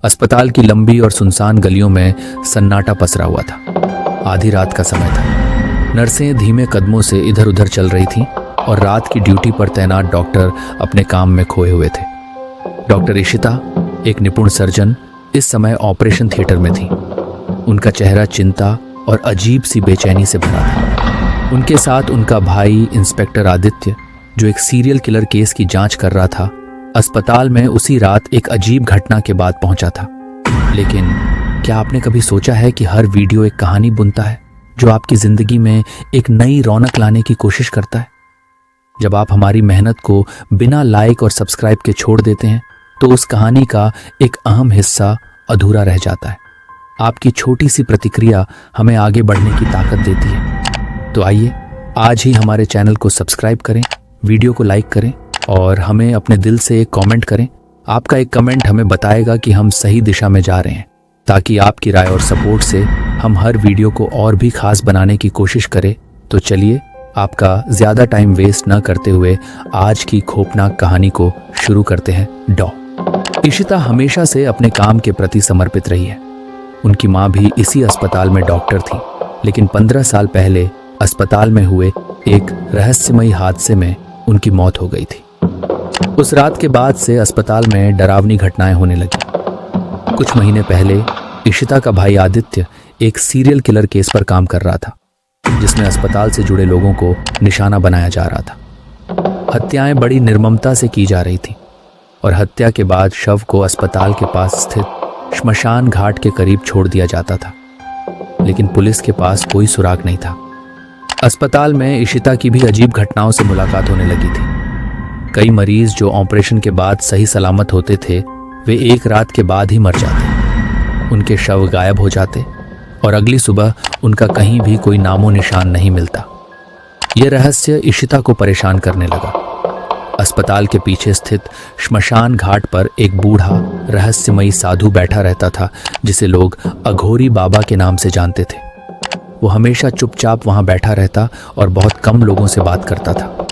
अस्पताल की लंबी और सुनसान गलियों में सन्नाटा पसरा हुआ था। आधी रात का समय था। नर्सें धीमे कदमों से इधर उधर चल रही थीं और रात की ड्यूटी पर तैनात डॉक्टर अपने काम में खोए हुए थे। डॉक्टर इशिता, एक निपुण सर्जन, इस समय ऑपरेशन थिएटर में थी। उनका चेहरा चिंता और अजीब सी बेचैनी से भरा था। उनके साथ उनका भाई इंस्पेक्टर आदित्य, जो एक सीरियल किलर केस की जांच कर रहा था, अस्पताल में उसी रात एक अजीब घटना के बाद पहुंचा था। लेकिन क्या आपने कभी सोचा है कि हर वीडियो एक कहानी बुनता है जो आपकी जिंदगी में एक नई रौनक लाने की कोशिश करता है? जब आप हमारी मेहनत को बिना लाइक और सब्सक्राइब के छोड़ देते हैं तो उस कहानी का एक अहम हिस्सा अधूरा रह जाता है। आपकी छोटी सी प्रतिक्रिया हमें आगे बढ़ने की ताकत देती है। तो आइए आज ही हमारे चैनल को सब्सक्राइब करें, वीडियो को लाइक करें और हमें अपने दिल से एक कमेंट करें। आपका एक कमेंट हमें बताएगा कि हम सही दिशा में जा रहे हैं, ताकि आपकी राय और सपोर्ट से हम हर वीडियो को और भी खास बनाने की कोशिश करें। तो चलिए आपका ज्यादा टाइम वेस्ट न करते हुए आज की खौफनाक कहानी को शुरू करते हैं। इशिता हमेशा से अपने काम के प्रति समर्पित रही है। उनकी माँ भी इसी अस्पताल में डॉक्टर थी, लेकिन 15 साल पहले अस्पताल में हुए एक रहस्यमयी हादसे में उनकी मौत हो गई थी। उस रात के बाद से अस्पताल में डरावनी घटनाएं होने लगी। कुछ महीने पहले इशिता का भाई आदित्य एक सीरियल किलर केस पर काम कर रहा था, जिसमें अस्पताल से जुड़े लोगों को निशाना बनाया जा रहा था। हत्याएं बड़ी निर्ममता से की जा रही थी और हत्या के बाद शव को अस्पताल के पास स्थित श्मशान घाट के करीब छोड़ दिया जाता था, लेकिन पुलिस के पास कोई सुराग नहीं था। अस्पताल में इशिता की भी अजीब घटनाओं से मुलाकात होने लगी थी। कई मरीज जो ऑपरेशन के बाद सही सलामत होते थे, वे एक रात के बाद ही मर जाते। उनके शव गायब हो जाते और अगली सुबह उनका कहीं भी कोई नामो निशान नहीं मिलता। यह रहस्य इशिता को परेशान करने लगा। अस्पताल के पीछे स्थित श्मशान घाट पर एक बूढ़ा रहस्यमयी साधु बैठा रहता था, जिसे लोग अघोरी बाबा के नाम से जानते थे। वो हमेशा चुपचाप वहां बैठा रहता और बहुत कम लोगों से बात करता था।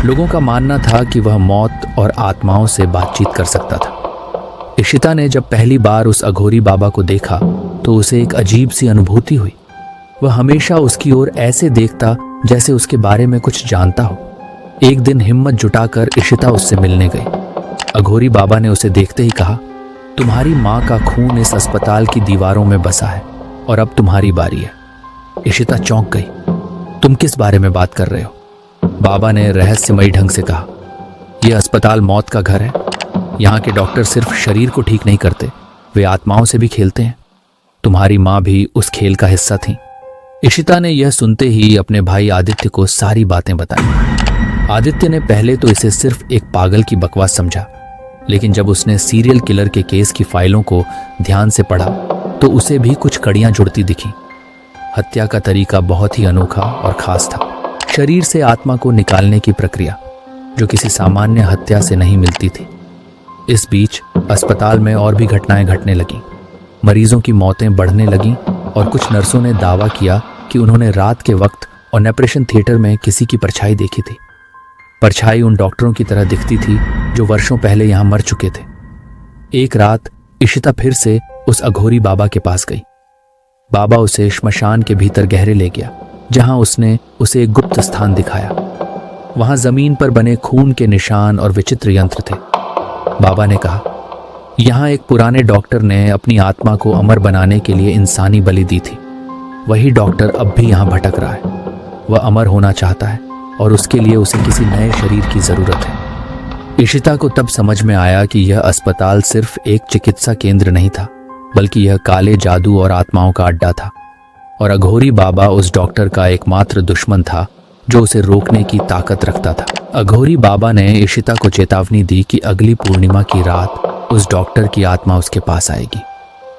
लोगों का मानना था कि वह मौत और आत्माओं से बातचीत कर सकता था। इशिता ने जब पहली बार उस अघोरी बाबा को देखा तो उसे एक अजीब सी अनुभूति हुई। वह हमेशा उसकी ओर ऐसे देखता जैसे उसके बारे में कुछ जानता हो। एक दिन हिम्मत जुटाकर इशिता उससे मिलने गई। अघोरी बाबा ने उसे देखते ही कहा, तुम्हारी माँ का खून इस अस्पताल की दीवारों में बसा है और अब तुम्हारी बारी है। इशिता चौंक गई। तुम किस बारे में बात कर रहे हो? बाबा ने रहस्यमयी ढंग से कहा, यह अस्पताल मौत का घर है। यहाँ के डॉक्टर सिर्फ शरीर को ठीक नहीं करते, वे आत्माओं से भी खेलते हैं। तुम्हारी माँ भी उस खेल का हिस्सा थी। इशिता ने यह सुनते ही अपने भाई आदित्य को सारी बातें बताई। आदित्य ने पहले तो इसे सिर्फ एक पागल की बकवास समझा, लेकिन जब उसने सीरियल किलर के केस की फाइलों को ध्यान से पढ़ा तो उसे भी कुछ कड़ियां जुड़ती दिखी। हत्या का तरीका बहुत ही अनोखा और खास था। शरीर से आत्मा को निकालने की प्रक्रिया, जो किसी सामान्य हत्या से नहीं मिलती थी। इस बीच अस्पताल में और भी घटनाएं घटने लगीं। मरीजों की मौतें बढ़ने लगीं और कुछ नर्सों ने दावा किया कि उन्होंने रात के वक्त ऑपरेशन थिएटर में किसी की परछाई देखी थी। परछाई उन डॉक्टरों की तरह दिखती थी जो वर्षों पहले यहां मर चुके थे। एक रात इशिता फिर से उस अघोरी बाबा के पास गई। बाबा उसे श्मशान के भीतर गहरे ले गया, जहां उसने उसे एक गुप्त स्थान दिखाया। वहां जमीन पर बने खून के निशान और विचित्र यंत्र थे। बाबा ने कहा, यहां एक पुराने डॉक्टर ने अपनी आत्मा को अमर बनाने के लिए इंसानी बलि दी थी। वही डॉक्टर अब भी यहां भटक रहा है। वह अमर होना चाहता है और उसके लिए उसे किसी नए शरीर की जरूरत है। इशिता को तब समझ में आया कि यह अस्पताल सिर्फ एक चिकित्सा केंद्र नहीं था, बल्कि यह काले जादू और आत्माओं का अड्डा था। और अघोरी बाबा उस डॉक्टर का एकमात्र दुश्मन था जो उसे रोकने की ताकत रखता था। अघोरी बाबा ने इशिता को चेतावनी दी कि अगली पूर्णिमा की रात उस डॉक्टर की आत्मा उसके पास आएगी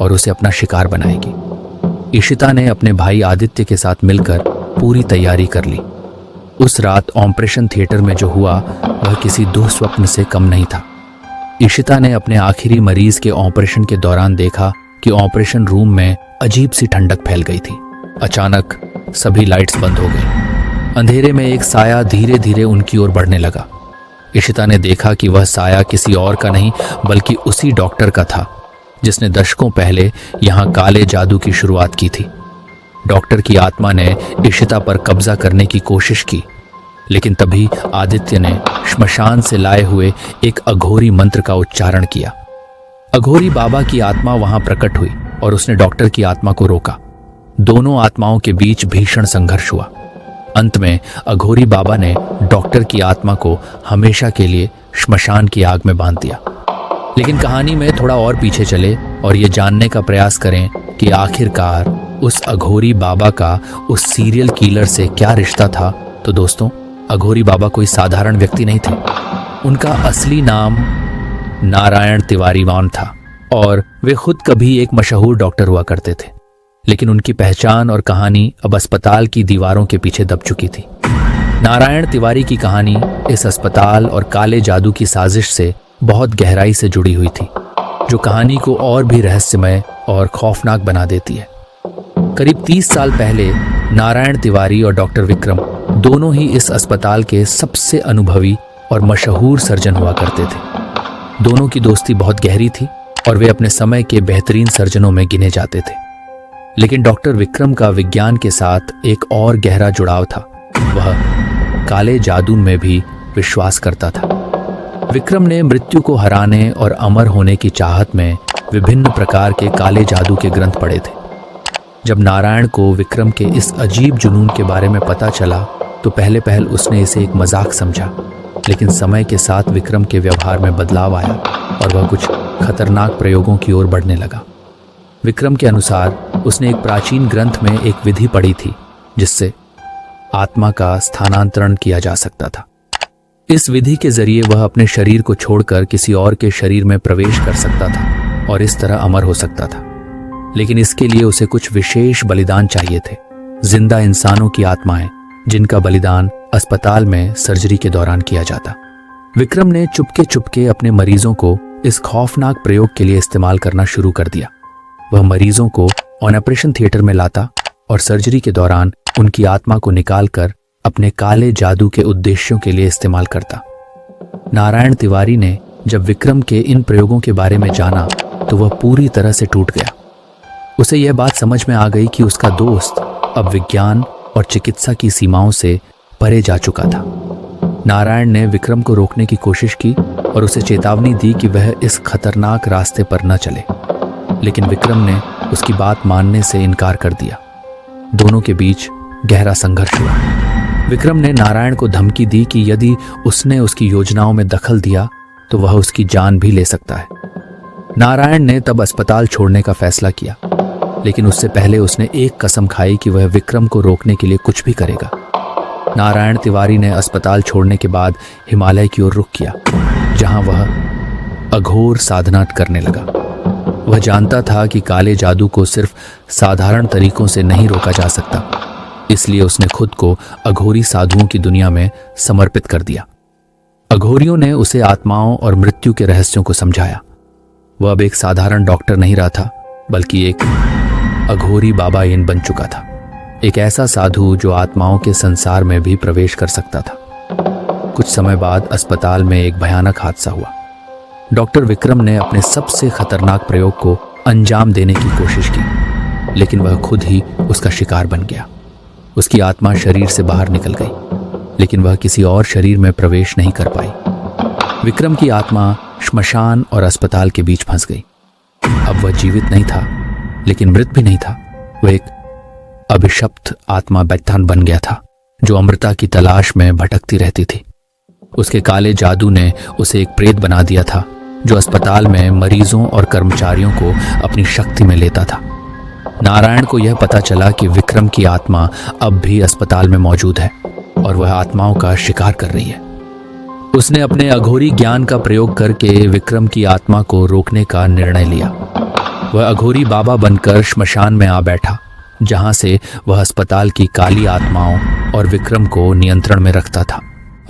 और उसे अपना शिकार बनाएगी। इशिता ने अपने भाई आदित्य के साथ मिलकर पूरी तैयारी कर ली। उस रात ऑपरेशन थिएटर में जो हुआ वह किसी दुःस्वप्न से कम नहीं था। इशिता ने अपने आखिरी मरीज के ऑपरेशन के दौरान देखा कि ऑपरेशन रूम में अजीब सी ठंडक फैल गई थी। अचानक सभी लाइट्स बंद हो गई। अंधेरे में एक साया धीरे धीरे उनकी ओर बढ़ने लगा। इशिता ने देखा कि वह साया किसी और का नहीं बल्कि उसी डॉक्टर का था जिसने दशकों पहले यहाँ काले जादू की शुरुआत की थी। डॉक्टर की आत्मा ने इशिता पर कब्जा करने की कोशिश की, लेकिन तभी आदित्य ने श्मशान से लाए हुए एक अघोरी मंत्र का उच्चारण किया। अघोरी बाबा की आत्मा वहां प्रकट हुई और उसने डॉक्टर की आत्मा को रोका। दोनों आत्माओं के बीच भीषण संघर्ष हुआ। अंत में अघोरी बाबा ने डॉक्टर की आत्मा को हमेशा के लिए श्मशान की आग में बांध दिया। लेकिन कहानी में थोड़ा और पीछे चले और ये जानने का प्रयास करें कि आखिरकार उस अघोरी बाबा का उस सीरियल किलर से क्या रिश्ता था। तो दोस्तों, अघोरी बाबा कोई साधारण व्यक्ति नहीं थे। उनका असली नाम नारायण तिवारीवान था और वे खुद कभी एक मशहूर डॉक्टर हुआ करते थे। लेकिन उनकी पहचान और कहानी अब अस्पताल की दीवारों के पीछे दब चुकी थी। नारायण तिवारी की कहानी इस अस्पताल और काले जादू की साजिश से बहुत गहराई से जुड़ी हुई थी, जो कहानी को और भी रहस्यमय और खौफनाक बना देती है। करीब 30 साल पहले नारायण तिवारी और डॉक्टर विक्रम दोनों ही इस अस्पताल के सबसे अनुभवी और मशहूर सर्जन हुआ करते थे। दोनों की दोस्ती बहुत गहरी थी और वे अपने समय के बेहतरीन सर्जनों में गिने जाते थे। लेकिन डॉक्टर विक्रम का विज्ञान के साथ एक और गहरा जुड़ाव था। वह काले जादू में भी विश्वास करता था। विक्रम ने मृत्यु को हराने और अमर होने की चाहत में विभिन्न प्रकार के काले जादू के ग्रंथ पढ़े थे। जब नारायण को विक्रम के इस अजीब जुनून के बारे में पता चला तो पहले पहल उसने इसे एक मजाक समझा। लेकिन समय के साथ विक्रम के व्यवहार में बदलाव आया और वह कुछ खतरनाक प्रयोगों की ओर बढ़ने लगा। विक्रम के अनुसार उसने एक प्राचीन ग्रंथ में एक विधि पढ़ी थी जिससे आत्मा का स्थानांतरण किया जा सकता था। इस विधि के जरिए वह अपने शरीर को छोड़कर किसी और के शरीर में प्रवेश कर सकता था और इस तरह अमर हो सकता था। लेकिन इसके लिए उसे कुछ विशेष बलिदान चाहिए थे, जिंदा इंसानों की आत्माएं, जिनका बलिदान अस्पताल में सर्जरी के दौरान किया जाता। विक्रम ने चुपके चुपके अपने मरीजों को इस खौफनाक प्रयोग के लिए इस्तेमाल करना शुरू कर दिया। वह मरीजों को ऑपरेशन थिएटर में लाता और सर्जरी के दौरान उनकी आत्मा को निकालकर अपने काले जादू के उद्देश्यों के लिए इस्तेमाल करता। नारायण तिवारी ने जब विक्रम के इन प्रयोगों के बारे में जाना तो वह पूरी तरह से टूट गया। उसे यह बात समझ में आ गई कि उसका दोस्त अब विज्ञान और चिकित्सा की सीमाओं से परे जा चुका था। नारायण ने विक्रम को रोकने की कोशिश की और उसे चेतावनी दी कि वह इस खतरनाक रास्ते पर न चले, लेकिन विक्रम ने उसकी बात मानने से इनकार कर दिया। दोनों के बीच गहरा संघर्ष हुआ। विक्रम ने नारायण को धमकी दी कि यदि उसने उसकी योजनाओं में दखल दिया तो वह उसकी जान भी ले सकता है। नारायण ने तब अस्पताल छोड़ने का फैसला किया, लेकिन उससे पहले उसने एक कसम खाई कि वह विक्रम को रोकने के लिए कुछ भी करेगा। नारायण तिवारी ने अस्पताल छोड़ने के बाद हिमालय की ओर रुख किया, जहां वह अघोर साधना करने लगा। वह जानता था कि काले जादू को सिर्फ साधारण तरीकों से नहीं रोका जा सकता, इसलिए उसने खुद को अघोरी साधुओं की दुनिया में समर्पित कर दिया। अघोरियों ने उसे आत्माओं और मृत्यु के रहस्यों को समझाया। वह अब एक साधारण डॉक्टर नहीं रहा था, बल्कि एक अघोरी बाबा इन बन चुका था, एक ऐसा साधु जो आत्माओं के संसार में भी प्रवेश कर सकता था। कुछ समय बाद अस्पताल में एक भयानक हादसा हुआ। डॉक्टर विक्रम ने अपने सबसे खतरनाक प्रयोग को अंजाम देने की कोशिश की, लेकिन वह खुद ही उसका शिकार बन गया। उसकी आत्मा शरीर से बाहर निकल गई, लेकिन वह किसी और शरीर में प्रवेश नहीं कर पाई। विक्रम की आत्मा श्मशान और अस्पताल के बीच फंस गई। अब वह जीवित नहीं था, लेकिन मृत भी नहीं था। वह एक अभिशप्त आत्मा बैठान बन गया था, जो अमृता की तलाश में भटकती रहती थी। उसके काले जादू ने उसे एक प्रेत बना दिया था, जो अस्पताल में मरीजों और कर्मचारियों को अपनी शक्ति में लेता था। नारायण को यह पता चला कि विक्रम की आत्मा अब भी अस्पताल में मौजूद है और वह आत्माओं का शिकार कर रही है। उसने अपने अघोरी ज्ञान का प्रयोग करके विक्रम की आत्मा को रोकने का निर्णय लिया। वह अघोरी बाबा बनकर श्मशान में आ बैठा, जहां से वह अस्पताल की काली आत्माओं और विक्रम को नियंत्रण में रखता था।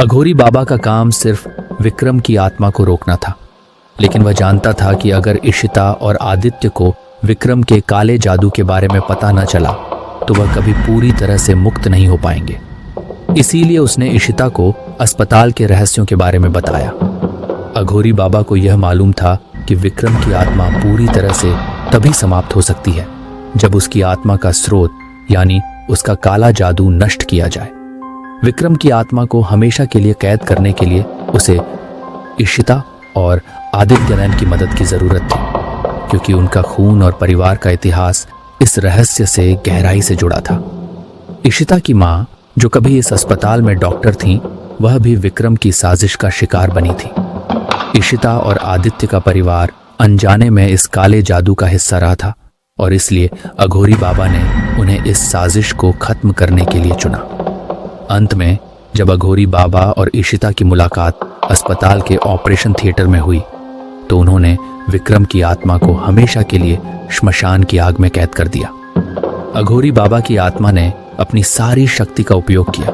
अघोरी बाबा का काम सिर्फ विक्रम की आत्मा को रोकना था, लेकिन वह जानता था कि अगर इशिता और आदित्य को विक्रम के काले जादू के बारे में पता न चला तो वह कभी पूरी तरह से मुक्त नहीं हो पाएंगे। इसीलिए उसने इशिता को अस्पताल के रहस्यों के बारे में बताया। अघोरी बाबा को यह मालूम था कि विक्रम की आत्मा पूरी तरह से तभी समाप्त हो सकती है जब उसकी आत्मा का स्रोत यानी उसका काला जादू नष्ट किया जाए। विक्रम की आत्मा को हमेशा के लिए कैद करने के लिए उसे इशिता और आदित्यनयन की मदद की जरूरत थी, क्योंकि उनका खून और परिवार का इतिहास इस रहस्य से गहराई से जुड़ा था। इशिता की मां, जो कभी इस अस्पताल में डॉक्टर थीं, वह भी विक्रम की साजिश का शिकार बनी थी। इशिता और आदित्य का परिवार अनजाने में इस काले जादू का हिस्सा रहा था और इसलिए अघोरी बाबा ने उन्हें इस साजिश को खत्म करने के लिए चुना। अंत में जब अघोरी बाबा और इशिता की मुलाकात अस्पताल के ऑपरेशन थिएटर में हुई तो उन्होंने विक्रम की आत्मा को हमेशा के लिए श्मशान की आग में कैद कर दिया। अघोरी बाबा की आत्मा ने अपनी सारी शक्ति का उपयोग किया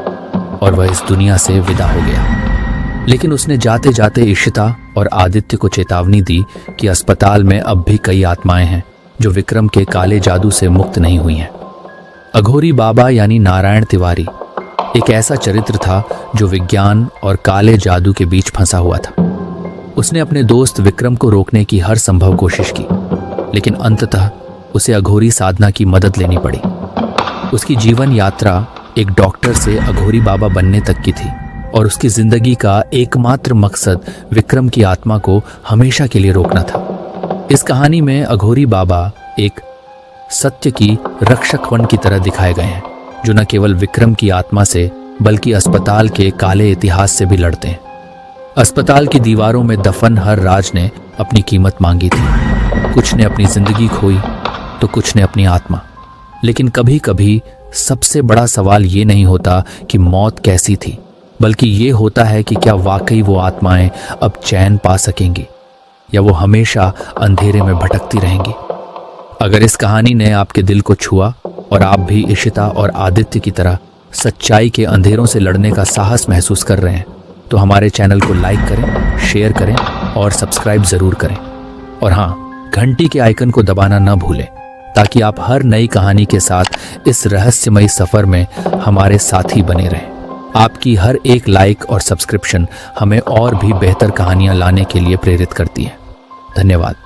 और वह इस दुनिया से विदा हो गया, लेकिन उसने जाते जाते इशिता और आदित्य को चेतावनी दी कि अस्पताल में अब भी कई आत्माएं हैं जो विक्रम के काले जादू से मुक्त नहीं हुई हैं। अघोरी बाबा यानी नारायण तिवारी एक ऐसा चरित्र था जो विज्ञान और काले जादू के बीच फंसा हुआ था। उसने अपने दोस्त विक्रम को रोकने की हर संभव कोशिश की, लेकिन अंततः उसे अघोरी साधना की मदद लेनी पड़ी। उसकी जीवन यात्रा एक डॉक्टर से अघोरी बाबा बनने तक की थी और उसकी जिंदगी का एकमात्र मकसद विक्रम की आत्मा को हमेशा के लिए रोकना था। इस कहानी में अघोरी बाबा एक सत्य की रक्षकवन की तरह दिखाए गए हैं, जो न केवल विक्रम की आत्मा से बल्कि अस्पताल के काले इतिहास से भी लड़ते हैं। अस्पताल की दीवारों में दफन हर राज ने अपनी कीमत मांगी थी। कुछ ने अपनी जिंदगी खोई तो कुछ ने अपनी आत्मा। लेकिन कभी कभी सबसे बड़ा सवाल ये नहीं होता कि मौत कैसी थी, बल्कि ये होता है कि क्या वाकई वो आत्माएं अब चैन पा सकेंगी या वो हमेशा अंधेरे में भटकती रहेंगी। अगर इस कहानी ने आपके दिल को छुआ और आप भी इशिता और आदित्य की तरह सच्चाई के अंधेरों से लड़ने का साहस महसूस कर रहे हैं तो हमारे चैनल को लाइक करें, शेयर करें और सब्सक्राइब जरूर करें। और हाँ, घंटी के आइकन को दबाना न भूलें ताकि आप हर नई कहानी के साथ इस रहस्यमयी सफर में हमारे साथी बने रहें। आपकी हर एक लाइक और सब्सक्रिप्शन हमें और भी बेहतर कहानियां लाने के लिए प्रेरित करती है। धन्यवाद।